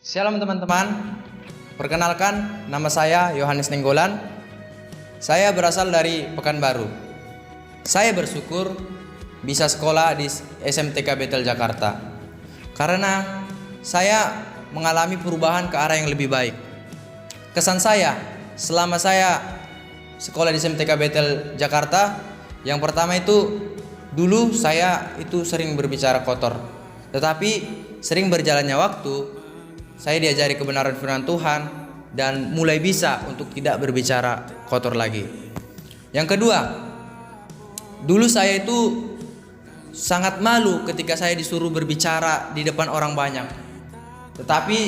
Shalom teman-teman, perkenalkan nama saya Yohanes Nenggolan. Saya berasal dari Pekanbaru. Saya bersyukur bisa sekolah di SMTK Bethel Jakarta karena saya mengalami perubahan ke arah yang lebih baik. Kesan saya selama saya sekolah di SMTK Bethel Jakarta, yang pertama itu dulu saya itu sering berbicara kotor. Tetapi sering berjalannya waktu, saya diajari kebenaran firman Tuhan dan mulai bisa untuk tidak berbicara kotor lagi. Yang kedua, dulu saya itu sangat malu ketika saya disuruh berbicara di depan orang banyak. Tetapi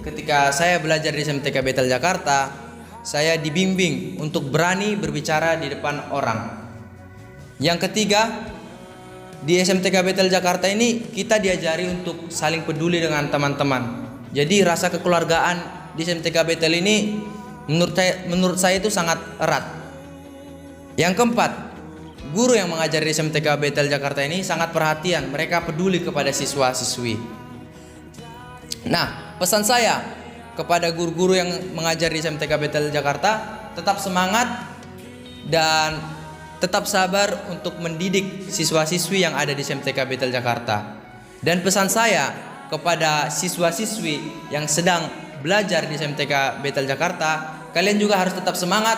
ketika saya belajar di SMTK Bethel Jakarta, saya dibimbing untuk berani berbicara di depan orang. Yang ketiga, di SMTK Bethel Jakarta ini kita diajari untuk saling peduli dengan teman-teman. Jadi rasa kekeluargaan di SMTK Bethel ini menurut saya itu sangat erat. Yang keempat, guru yang mengajar di SMTK Bethel Jakarta ini sangat perhatian. Mereka peduli kepada siswa-siswi. Nah, pesan saya kepada guru-guru yang mengajar di SMTK Bethel Jakarta, tetap semangat dan tetap sabar untuk mendidik siswa-siswi yang ada di SMTK Bethel Jakarta. Dan pesan saya kepada siswa-siswi yang sedang belajar di SMTK Bethel Jakarta, kalian juga harus tetap semangat,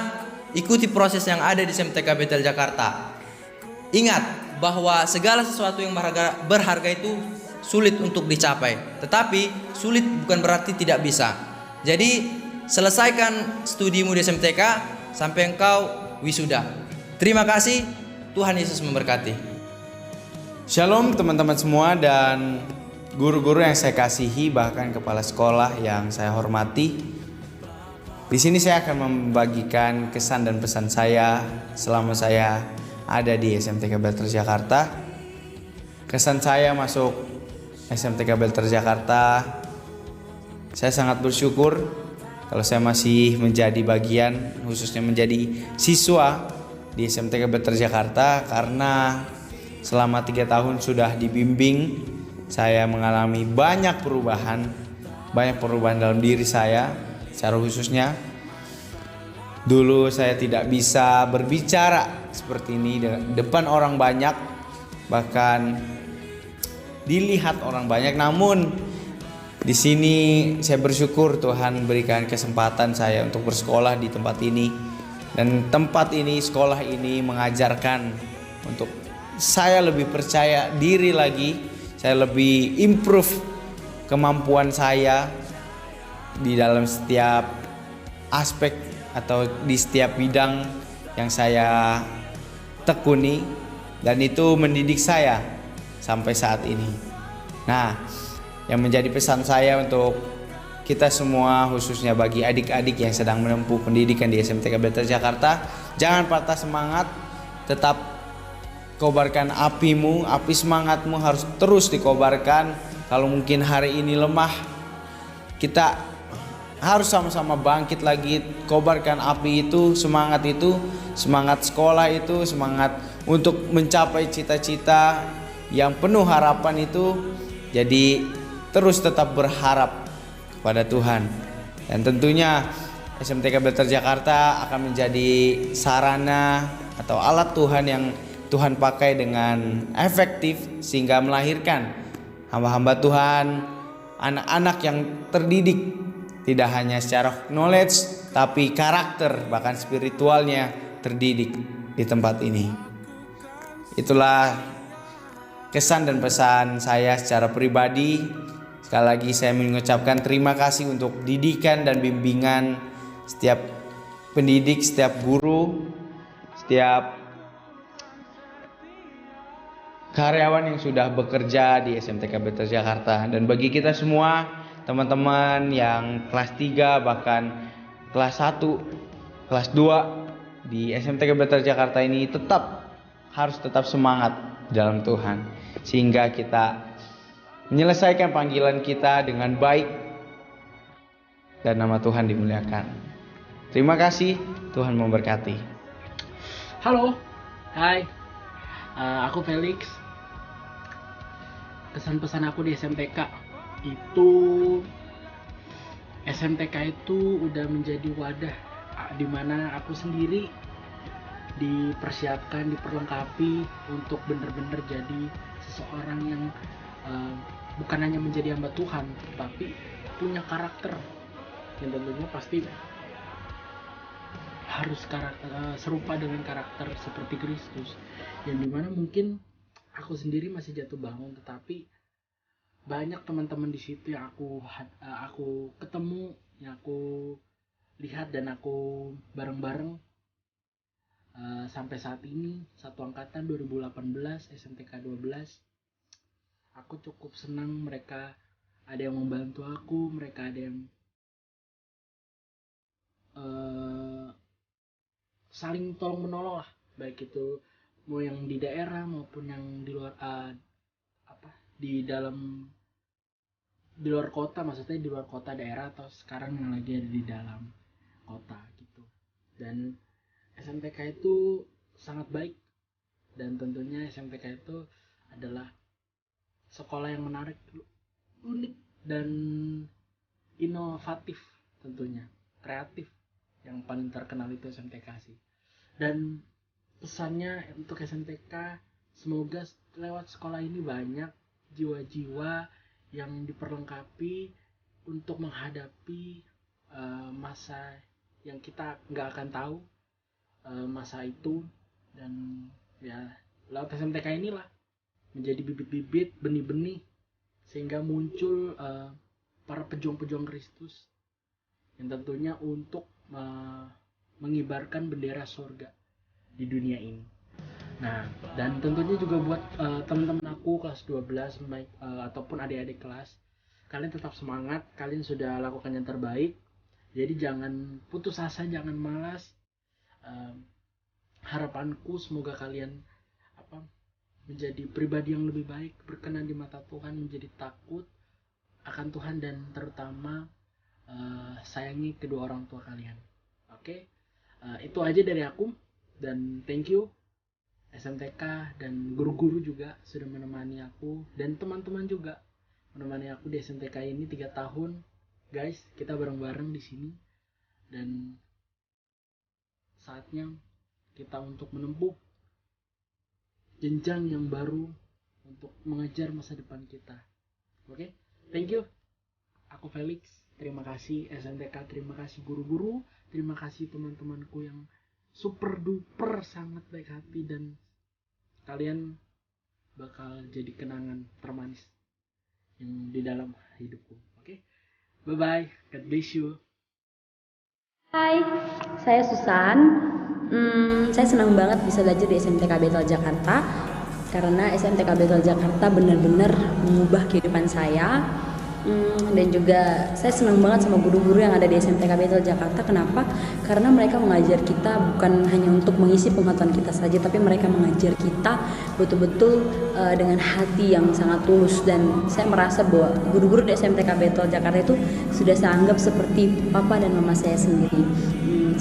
ikuti proses yang ada di SMTK Bethel Jakarta. Ingat bahwa segala sesuatu yang berharga itu sulit untuk dicapai, tetapi sulit bukan berarti tidak bisa. Jadi selesaikan studimu di SMTK sampai engkau wisuda. Terima kasih, Tuhan Yesus memberkati. Shalom teman-teman semua dan guru-guru yang saya kasihi, bahkan kepala sekolah yang saya hormati. Di sini saya akan membagikan kesan dan pesan saya selama saya ada di SMTK Bethel Jakarta. Kesan saya masuk SMTK Bethel Jakarta, saya sangat bersyukur kalau saya masih menjadi bagian, khususnya menjadi siswa di SMTK Bethel Jakarta, karena selama 3 tahun sudah dibimbing. Saya mengalami banyak perubahan dalam diri saya. Secara khususnya, dulu saya tidak bisa berbicara seperti ini di depan orang banyak, bahkan dilihat orang banyak. Namun di sini saya bersyukur Tuhan berikan kesempatan saya untuk bersekolah di tempat ini, dan tempat ini, sekolah ini mengajarkan untuk saya lebih percaya diri lagi. Saya lebih improve kemampuan saya di dalam setiap aspek atau di setiap bidang yang saya tekuni, dan itu mendidik saya sampai saat ini. Nah, yang menjadi pesan saya untuk kita semua, khususnya bagi adik-adik yang sedang menempuh pendidikan di SMTK Bethel Jakarta, jangan patah semangat, tetap kobarkan apimu, api semangatmu harus terus dikobarkan. Kalau mungkin hari ini lemah, kita harus sama-sama bangkit lagi, kobarkan api itu, semangat sekolah itu, semangat untuk mencapai cita-cita yang penuh harapan itu. Jadi terus tetap berharap kepada Tuhan, dan tentunya SMTK Bethel Jakarta akan menjadi sarana atau alat Tuhan yang Tuhan pakai dengan efektif sehingga melahirkan hamba-hamba Tuhan, anak-anak yang terdidik tidak hanya secara knowledge tapi karakter bahkan spiritualnya terdidik di tempat ini. Itulah kesan dan pesan saya secara pribadi. Sekali lagi saya mengucapkan terima kasih untuk didikan dan bimbingan setiap pendidik, setiap guru, setiap karyawan yang sudah bekerja di SMTK Bethel Jakarta. Dan bagi kita semua, teman-teman yang kelas 3 bahkan kelas 1, kelas 2 di SMTK Bethel Jakarta ini harus tetap semangat dalam Tuhan, sehingga kita menyelesaikan panggilan kita dengan baik dan nama Tuhan dimuliakan. Terima kasih, Tuhan memberkati. Halo, hai, aku Felix. Kesan pesan aku di SMTK itu SMTK itu udah menjadi wadah di mana aku sendiri dipersiapkan, diperlengkapi untuk benar-benar jadi seseorang yang bukan hanya menjadi hamba Tuhan, tapi punya karakter yang tentunya pasti harus serupa dengan karakter seperti Kristus, yang dimana mungkin aku sendiri masih jatuh bangun, tetapi banyak teman-teman di situ yang aku ketemu, yang aku lihat dan aku bareng-bareng sampai saat ini, satu angkatan 2018 SMTK 12. Aku cukup senang, mereka ada yang membantu aku, mereka ada yang saling tolong menolong lah, baik itu mau yang di daerah maupun yang di luar di luar kota, maksudnya di luar kota daerah atau sekarang yang lagi ada di dalam kota gitu. Dan SMTK itu sangat baik, dan tentunya SMTK itu adalah sekolah yang menarik, unik dan inovatif, tentunya kreatif. Yang paling terkenal itu SMTK sih. Dan pesannya untuk SMTK, semoga lewat sekolah ini banyak jiwa-jiwa yang diperlengkapi untuk menghadapi masa yang kita nggak akan tahu masa itu. Dan ya lewat SMTK inilah menjadi bibit-bibit, benih-benih, sehingga muncul para pejuang-pejuang Kristus yang tentunya untuk mengibarkan bendera surga di dunia ini. Nah, dan tentunya juga buat teman-teman aku kelas 12 ataupun adik-adik kelas, kalian tetap semangat, kalian sudah lakukan yang terbaik. Jadi jangan putus asa, jangan malas. Harapanku semoga kalian menjadi pribadi yang lebih baik, berkenan di mata Tuhan, menjadi takut akan Tuhan, dan terutama sayangi kedua orang tua kalian. Oke? Itu aja dari aku, dan thank you SMTK dan guru-guru juga sudah menemani aku, dan teman-teman juga menemani aku di SMTK ini 3 tahun. Guys, kita bareng-bareng di sini, dan saatnya kita untuk menempuh jenjang yang baru untuk mengejar masa depan kita. Oke? Thank you. Aku Felix. Terima kasih SMTK, terima kasih guru-guru, terima kasih teman-temanku yang super duper sangat baik hati, dan kalian bakal jadi kenangan termanis yang di dalam hidupku. Oke? Bye bye. God bless you. Hai, saya Susan. Saya senang banget bisa belajar di SMTK Betel Jakarta, karena SMTK Betel Jakarta benar-benar mengubah kehidupan saya. Dan juga saya senang banget sama guru-guru yang ada di SMTK Betel Jakarta. Kenapa? Karena mereka mengajar kita bukan hanya untuk mengisi pengetahuan kita saja, tapi mereka mengajar kita betul-betul dengan hati yang sangat tulus. Dan saya merasa bahwa guru-guru di SMTK Betel Jakarta itu sudah saya anggap seperti papa dan mama saya sendiri.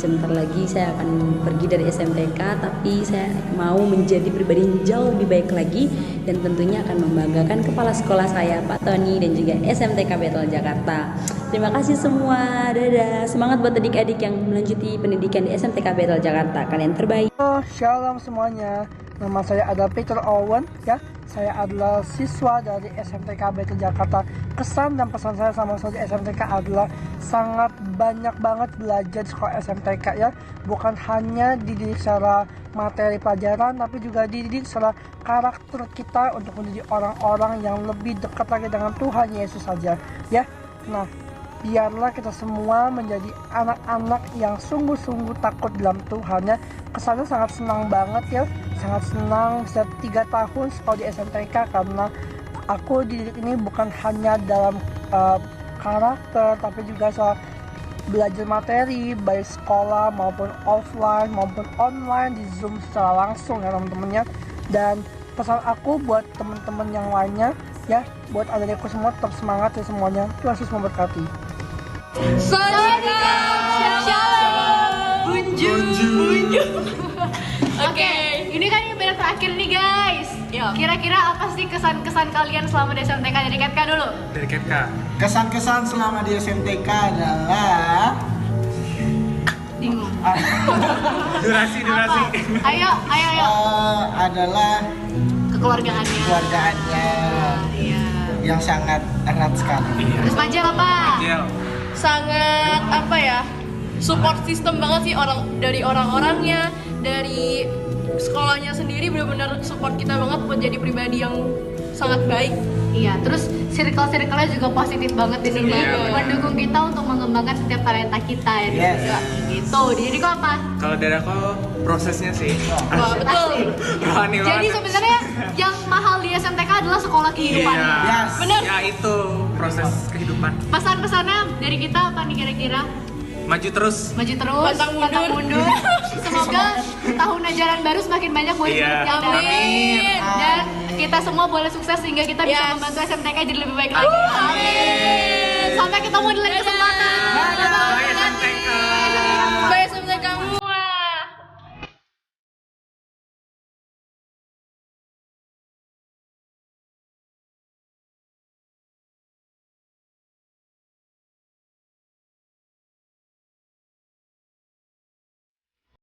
Sebentar lagi saya akan pergi dari SMTK, tapi saya mau menjadi pribadi yang jauh lebih baik lagi, dan tentunya akan membanggakan kepala sekolah saya, Pak Tony, dan juga SMTK Betel Jakarta. Terima kasih semua, dadah. Semangat buat adik-adik yang melanjuti pendidikan di SMTK Betel Jakarta, kalian terbaik. Shalom semuanya, nama saya adalah Peter Owen ya. Saya adalah siswa dari SMTK Betel Jakarta. Kesan dan pesan saya sama di SMTK adalah sangat banyak banget belajar di sekolah SMTK ya. Bukan hanya dididik secara materi pelajaran, tapi juga dididik secara karakter kita untuk menjadi orang-orang yang lebih dekat lagi dengan Tuhan Yesus saja ya. Nah, biarlah kita semua menjadi anak-anak yang sungguh-sungguh takut dalam Tuhan ya. Kesannya sangat senang banget ya, sangat senang bisa 3 tahun sekolah di SMTK, karena aku dididik ini bukan hanya dalam karakter, tapi juga soal belajar materi baik sekolah maupun offline maupun online di Zoom secara langsung ya teman-temannya. Dan pesan aku buat teman-teman yang lainnya ya, buat adik-adikku semua, tetap semangat ya semuanya. Tuhan Yesus memberkati. Shalom. Bunju. Oke, ini kan yang yang terakhir nih guys. Kira-kira apa sih kesan-kesan kalian selama di SMTK? Dari Ketka dulu. Dari KK. Kesan-kesan selama di SMTK adalah Bingung. Durasi. Ayo. adalah Kekeluargaannya. keluargaannya Iya. yang sangat erat sekali. Terus Majel apa? Sangat apa ya, support system banget sih dari orang-orangnya, dari sekolahnya sendiri benar-benar support kita banget buat jadi pribadi yang sangat baik. Iya, terus circle-circle-nya juga positif banget di sini. Mendukung kita untuk mengembangkan setiap talenta kita ya. Yes. Juga. Gitu. Jadi kok apa? Kalau dari aku prosesnya sih. Wah, betul. Rohani Jadi banget. sebenarnya yang mahal di SMTK adalah sekolah kehidupan. Yes. Bener. Ya itu proses kehidupan. Pesan-pesannya dari kita apa nih kira-kira? Maju terus. Maju terus, Pantang mundur. Semoga tahun ajaran baru semakin banyak murid-murid Iya. yang datang. Amin. Dan kita semua boleh sukses sehingga kita bisa Yes. membantu SMTK jadi lebih baik lagi. Amin. Sampai ketemu di lain kesempatan.